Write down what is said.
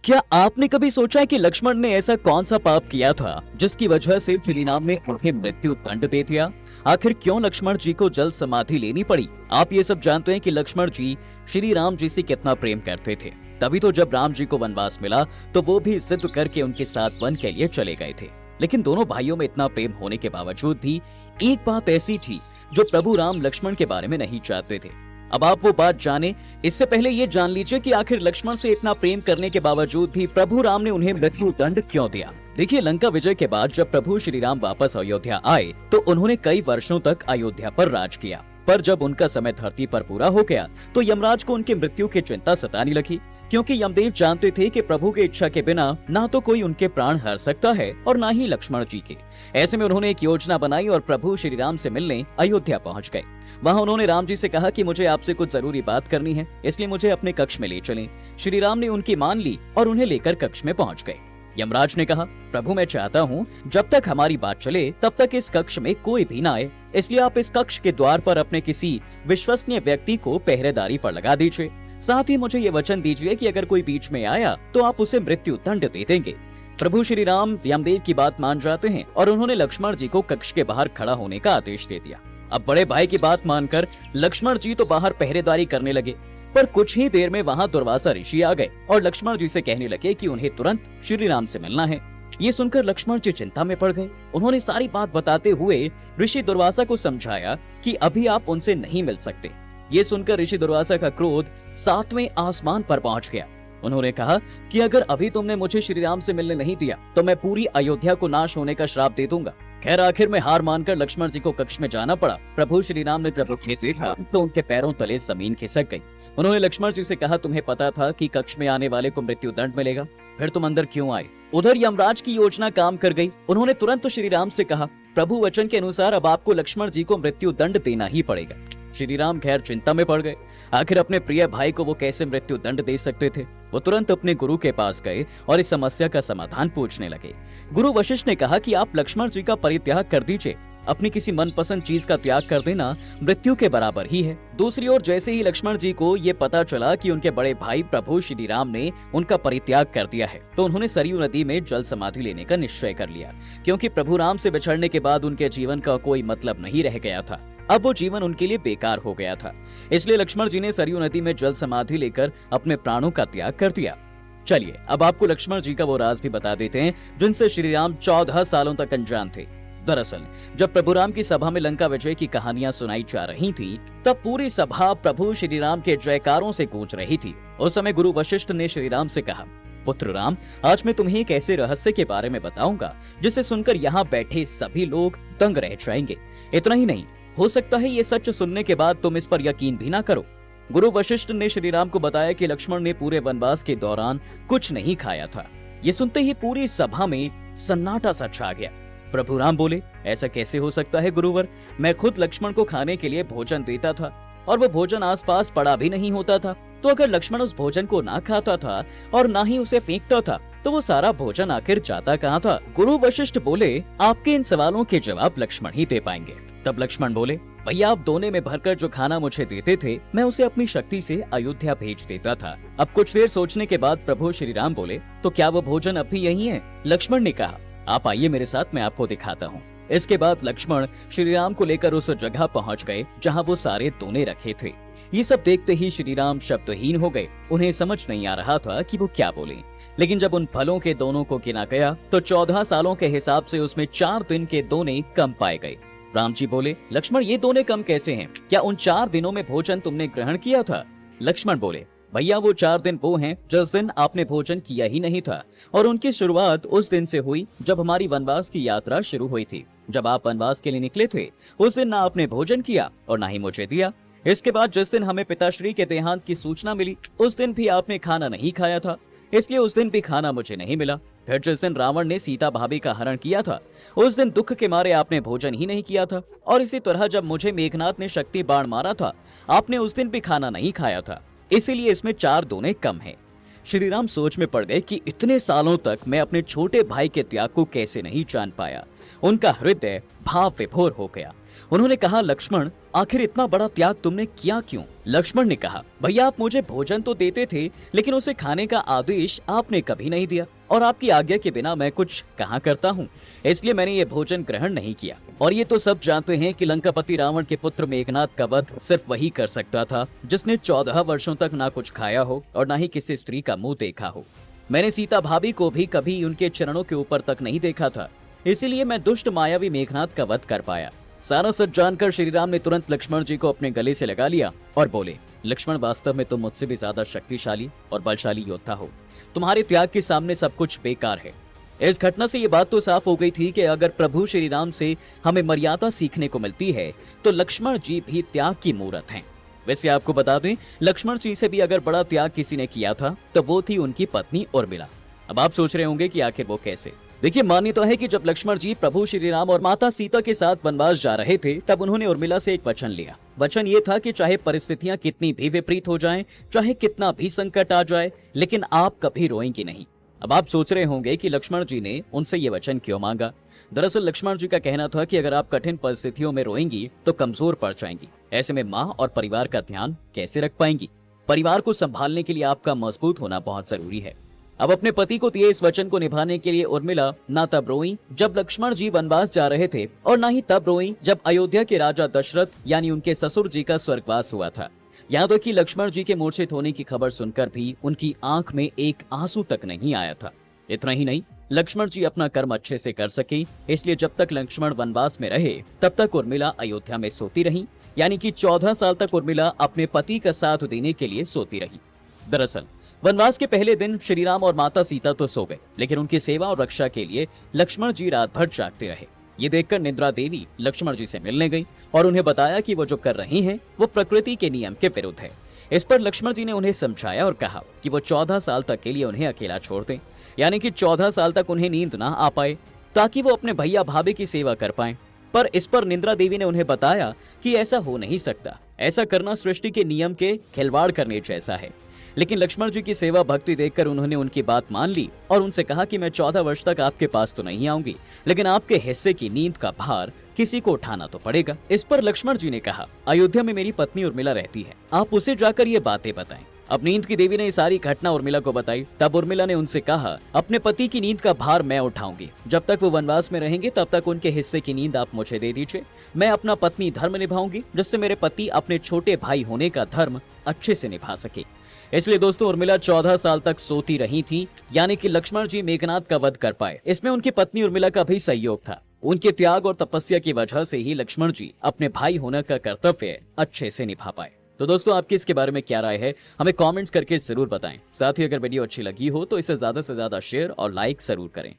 क्या आपने कभी सोचा है कि लक्ष्मण ने ऐसा कौन सा पाप किया था जिसकी वजह से श्री राम ने उन्हें मृत्यु दंड दे दिया? आखिर क्यों लक्ष्मण जी को जल समाधि लेनी पड़ी? आप ये सब जानते हैं कि लक्ष्मण जी श्री राम जी से कितना प्रेम करते थे। तभी तो जब राम जी को वनवास मिला तो वो भी जिद करके उनके साथ वन के लिए चले गए थे। लेकिन दोनों भाइयों में इतना प्रेम होने के बावजूद भी एक बात ऐसी थी जो प्रभु राम लक्ष्मण के बारे में नहीं चाहते थे। अब आप वो बात जाने इससे पहले ये जान लीजिए कि आखिर लक्ष्मण से इतना प्रेम करने के बावजूद भी प्रभु राम ने उन्हें मृत्यु दंड क्यों दिया। देखिए, लंका विजय के बाद जब प्रभु श्री राम वापस अयोध्या आए तो उन्होंने कई वर्षों तक अयोध्या पर राज किया, पर जब उनका समय धरती पर पूरा हो गया तो यमराज को उनकी मृत्यु की चिंता सताने लगी, क्योंकि यमदेव जानते थे कि प्रभु की इच्छा के बिना ना तो कोई उनके प्राण हर सकता है और ना ही लक्ष्मण जी के। ऐसे में उन्होंने एक योजना बनाई और प्रभु श्री राम से मिलने अयोध्या पहुंच गए। वहां उन्होंने राम जी से कहा कि मुझे आपसे कुछ जरूरी बात करनी है, इसलिए मुझे अपने कक्ष में ले चलें। श्री राम ने उनकी मान ली और उन्हें लेकर कक्ष में पहुंच गए। यमराज ने कहा, प्रभु मैं चाहता हूँ जब तक हमारी बात चले तब तक इस कक्ष में कोई भी ना आए, इसलिए आप इस कक्ष के द्वार पर अपने किसी विश्वसनीय व्यक्ति को पहरेदारी पर लगा दीजिए। साथ ही मुझे ये वचन दीजिए कि अगर कोई बीच में आया तो आप उसे मृत्यु दंड दे देंगे। प्रभु श्री राम यमदेव की बात मान जाते हैं और उन्होंने लक्ष्मण जी को कक्ष के बाहर खड़ा होने का आदेश दे दिया। अब बड़े भाई की बात मानकर लक्ष्मण जी तो बाहर पहरेदारी करने लगे, पर कुछ ही देर में वहां दुर्वासा ऋषि आ गए और लक्ष्मण जी से कहने लगे कि उन्हें तुरंत श्री राम से मिलना है। ये सुनकर लक्ष्मण जी चिंता में पड़ गए। उन्होंने सारी बात बताते हुए ऋषि दुर्वासा को समझाया कि अभी आप उनसे नहीं मिल सकते। ये सुनकर ऋषि दुर्वासा का क्रोध 7वें आसमान पर पहुंच गया। उन्होंने कहा कि अगर अभी तुमने मुझे श्री राम से मिलने नहीं दिया तो मैं पूरी अयोध्या को नाश होने का श्राप दे दूंगा। खैर आखिर में हार मानकर लक्ष्मण जी को कक्ष में जाना पड़ा। प्रभु श्री राम ने जब उन्हें देखा तो उनके पैरों तले जमीन खिसक गई। उन्होंने लक्ष्मण जी से कहा, तुम्हें पता था कि कक्ष में आने वाले को मृत्यु दंड मिलेगा, फिर तुम अंदर क्यों आए? उधर यमराज की योजना काम कर गई। उन्होंने तुरंत श्री राम से कहा, प्रभु वचन के अनुसार अब आपको लक्ष्मण जी को मृत्यु दंड देना ही पड़ेगा। श्री राम खैर चिंता में पड़ गए। आखिर अपने प्रिय भाई को वो कैसे मृत्यु दंड दे सकते थे? वो तुरंत अपने गुरु के पास गए और इस समस्या का समाधान पूछने लगे। गुरु वशिष्ठ ने कहा कि आप लक्ष्मण जी का परित्याग कर दीजिए। अपनी किसी मनपसंद चीज का त्याग कर देना मृत्यु के बराबर ही है। दूसरी ओर जैसे ही लक्ष्मण जी को ये पता चला कि उनके बड़े भाई प्रभु श्री राम ने उनका परित्याग कर दिया है तो उन्होंने सरयू नदी में जल समाधि लेने का निश्चय कर लिया, क्योंकि प्रभु राम से बिछड़ने के बाद उनके जीवन का कोई मतलब नहीं रह गया था। अब वो जीवन उनके लिए बेकार हो गया था। इसलिए लक्ष्मण जी ने सरयू नदी में जल समाधि लेकर अपने प्राणों का त्याग कर दिया। चलिए अब आपको लक्ष्मण जी का वो राज भी बता देते हैं जिनसे श्री राम 14 सालों तक अनजान थे। दरअसल जब प्रभु राम की सभा में लंका विजय की कहानियां सुनाई जा रही थी तब पूरी सभा प्रभु श्री राम के जयकारों से गूंज रही थी। उस समय गुरु वशिष्ठ ने श्री राम से कहा, पुत्र राम, आज मैं तुम्हें एक ऐसे रहस्य के बारे में बताऊंगा जिसे सुनकर यहाँ बैठे सभी लोग दंग रह जाएंगे। इतना ही नहीं, हो सकता है ये सच सुनने के बाद तुम इस पर यकीन भी ना करो। गुरु वशिष्ठ ने श्री राम को बताया कि लक्ष्मण ने पूरे वनवास के दौरान कुछ नहीं खाया था। ये सुनते ही पूरी सभा में सन्नाटा सा छा गया। प्रभु राम बोले, ऐसा कैसे हो सकता है गुरुवर? मैं खुद लक्ष्मण को खाने के लिए भोजन देता था और वो भोजन आसपास पड़ा भी नहीं होता था। तो अगर लक्ष्मण उस भोजन को ना खाता था और ना ही उसे फेंकता था तो वो सारा भोजन आखिर जाता कहाँ था? गुरु वशिष्ठ बोले, आपके इन सवालों के जवाब लक्ष्मण ही दे पाएंगे। तब लक्ष्मण बोले, भैया आप दोने में भरकर जो खाना मुझे देते थे मैं उसे अपनी शक्ति से अयोध्या भेज देता था। अब कुछ देर सोचने के बाद प्रभु श्री राम बोले, तो क्या वो भोजन अब भी यही है? लक्ष्मण ने कहा, आप आइए मेरे साथ, मैं आपको दिखाता हूँ। इसके बाद लक्ष्मण श्री राम को लेकर उस जगह पहुँच गए जहाँ वो सारे दोने रखे थे। ये सब देखते ही श्री राम शब्दहीन हो गए। उन्हें समझ नहीं आ रहा था कि वो क्या बोले। लेकिन जब उन फलों के दोनों को गिना गया तो 14 सालों के हिसाब से उसमें 4 दिन के दोने कम पाए गए। राम जी बोले, लक्ष्मण ये दोने कम कैसे हैं? क्या उन 4 दिनों में भोजन तुमने ग्रहण किया था? लक्ष्मण बोले, भैया वो 4 दिन वो हैं जिस दिन आपने भोजन किया ही नहीं था, और उनकी शुरुआत उस दिन से हुई जब हमारी वनवास की यात्रा शुरू हुई थी। जब आप वनवास के लिए निकले थे उस दिन ना आपने भोजन किया और ना ही मुझे दिया। इसके बाद जिस दिन हमें पिताश्री के देहांत की सूचना मिली उस दिन भी आपने खाना नहीं खाया था, इसलिए उस दिन भी खाना मुझे नहीं मिला। फिर जिस दिन रावण ने सीता भाभी का हरण किया था उस दिन दुख के मारे आपने भोजन ही नहीं किया था, और इसी तरह जब मुझे मेघनाथ ने शक्ति बाण मारा था आपने उस दिन भी खाना नहीं खाया था, इसीलिए इसमें 4 दोने कम हैं। श्री राम सोच में पड़ गए कि इतने सालों तक मैं अपने छोटे भाई के त्याग को कैसे नहीं जान पाया। उनका हृदय भाव विभोर हो गया। उन्होंने कहा, लक्ष्मण आखिर इतना बड़ा त्याग तुमने किया क्यों? लक्ष्मण ने कहा, भैया आप मुझे भोजन तो देते थे, लेकिन उसे खाने का आदेश आपने कभी नहीं दिया, और आपकी आज्ञा के बिना मैं कुछ कहाँ करता हूँ, इसलिए मैंने ये भोजन ग्रहण नहीं किया। और ये तो सब जानते हैं कि लंकापति रावण के पुत्र मेघनाद का वध सिर्फ वही कर सकता था जिसने 14 वर्षों तक ना कुछ खाया हो और ना ही किसी स्त्री का मुंह देखा हो। मैंने सीता भाभी को भी कभी उनके चरणों के ऊपर तक नहीं देखा था, इसीलिए मैं दुष्ट मायावी मेघनाद का वध कर पाया। सारा सच जानकर श्रीराम ने तुरंत लक्ष्मण जी को अपने गले से लगा लिया और बोले, लक्ष्मण वास्तव में तुम मुझसे भी ज्यादा शक्तिशाली और बलशाली योद्धा हो। तुम्हारे त्याग के सामने सब कुछ बेकार है। इस घटना से ये बात तो साफ हो गई थी कि अगर प्रभु श्री राम से हमें मर्यादा सीखने को मिलती है तो लक्ष्मण जी भी त्याग की मूरत हैं। वैसे आपको बता दें, लक्ष्मण जी से भी अगर बड़ा त्याग किसी ने किया था तो वो थी उनकी पत्नी उर्मिला। अब आप सोच रहे होंगे कि आखिर वो कैसे। देखिए, मान्यता है कि जब लक्ष्मण जी प्रभु श्री राम और माता सीता के साथ वनवास जा रहे थे तब उन्होंने उर्मिला से एक वचन लिया। वचन ये था कि चाहे परिस्थितियां कितनी भी विपरीत हो जाएं, चाहे कितना भी संकट आ जाए, लेकिन आप कभी रोएंगे नहीं। अब आप सोच रहे होंगे कि लक्ष्मण जी ने उनसे ये वचन क्यों मांगा। दरअसल लक्ष्मण जी का कहना था कि अगर आप कठिन परिस्थितियों में रोएंगी तो कमजोर पड़ जाएंगी। ऐसे में माँ और परिवार का ध्यान कैसे रख पाएंगी? परिवार को संभालने के लिए आपका मजबूत होना बहुत जरूरी है। अब अपने पति को दिए इस वचन को निभाने के लिए उर्मिला ना तब रोई जब लक्ष्मण जी वनवास जा रहे थे और ना ही तब रोई जब अयोध्या के राजा दशरथ यानी उनके ससुर जी का स्वर्गवास हुआ था। यहाँ तक कि लक्ष्मण जी के मूर्छित होने की खबर सुनकर भी उनकी आंख में एक आंसू तक नहीं आया था। इतना ही नहीं, लक्ष्मण जी अपना कर्म अच्छे से कर सके, इसलिए जब तक लक्ष्मण वनवास में रहे तब तक उर्मिला अयोध्या में सोती रही, यानी कि 14 साल तक उर्मिला अपने पति का साथ देने के लिए सोती रही। दरअसल वनवास के पहले दिन श्रीराम और माता सीता तो सो गए, लेकिन उनकी सेवा और रक्षा के लिए लक्ष्मण जी रात भर जागते रहे। ये देखकर निद्रा देवी लक्ष्मण जी से मिलने गई और उन्हें बताया कि वो जो कर रही हैं वो प्रकृति के नियम के विरुद्ध है। इस पर लक्ष्मण जी ने उन्हें समझाया और कहा कि वो 14 साल तक के लिए उन्हें अकेला छोड़ दें, यानी कि 14 साल तक उन्हें नींद ना आ पाए, ताकि वो अपने भैया भाभी की सेवा कर पाएं। पर इस पर निद्रा देवी ने उन्हें बताया कि ऐसा हो नहीं सकता, ऐसा करना सृष्टि के नियम के खिलवाड़ करने जैसा है। लेकिन लक्ष्मण जी की सेवा भक्ति देखकर उन्होंने उनकी बात मान ली और उनसे कहा कि मैं 14 वर्ष तक आपके पास तो नहीं आऊंगी, लेकिन आपके हिस्से की नींद का भार किसी को उठाना तो पड़ेगा। इस पर लक्ष्मण जी ने कहा, अयोध्या में मेरी पत्नी उर्मिला रहती है, आप उसे जाकर ये बातें बताएं। अब नींद की देवी ने ये सारी घटना उर्मिला को बताई। तब उर्मिला ने उनसे कहा, अपने पति की नींद का भार मैं उठाऊंगी। जब तक वो वनवास में रहेंगे तब तक उनके हिस्से की नींद आप मुझे दे दीजिए। मैं अपना पत्नी धर्म निभाऊंगी, जिससे मेरे पति अपने छोटे भाई होने का धर्म अच्छे से निभा सके। इसलिए दोस्तों, उर्मिला 14 साल तक सोती रही थी, यानी कि लक्ष्मण जी मेघनाद का वध कर पाए। इसमें उनकी पत्नी उर्मिला का भी सहयोग था। उनके त्याग और तपस्या की वजह से ही लक्ष्मण जी अपने भाई होने का कर्तव्य अच्छे से निभा पाए। तो दोस्तों, आपकी इसके बारे में क्या राय है, हमें कमेंट्स करके जरूर बताएं। साथ ही अगर वीडियो अच्छी लगी हो तो इसे ज्यादा से ज्यादा शेयर और लाइक जरूर करें।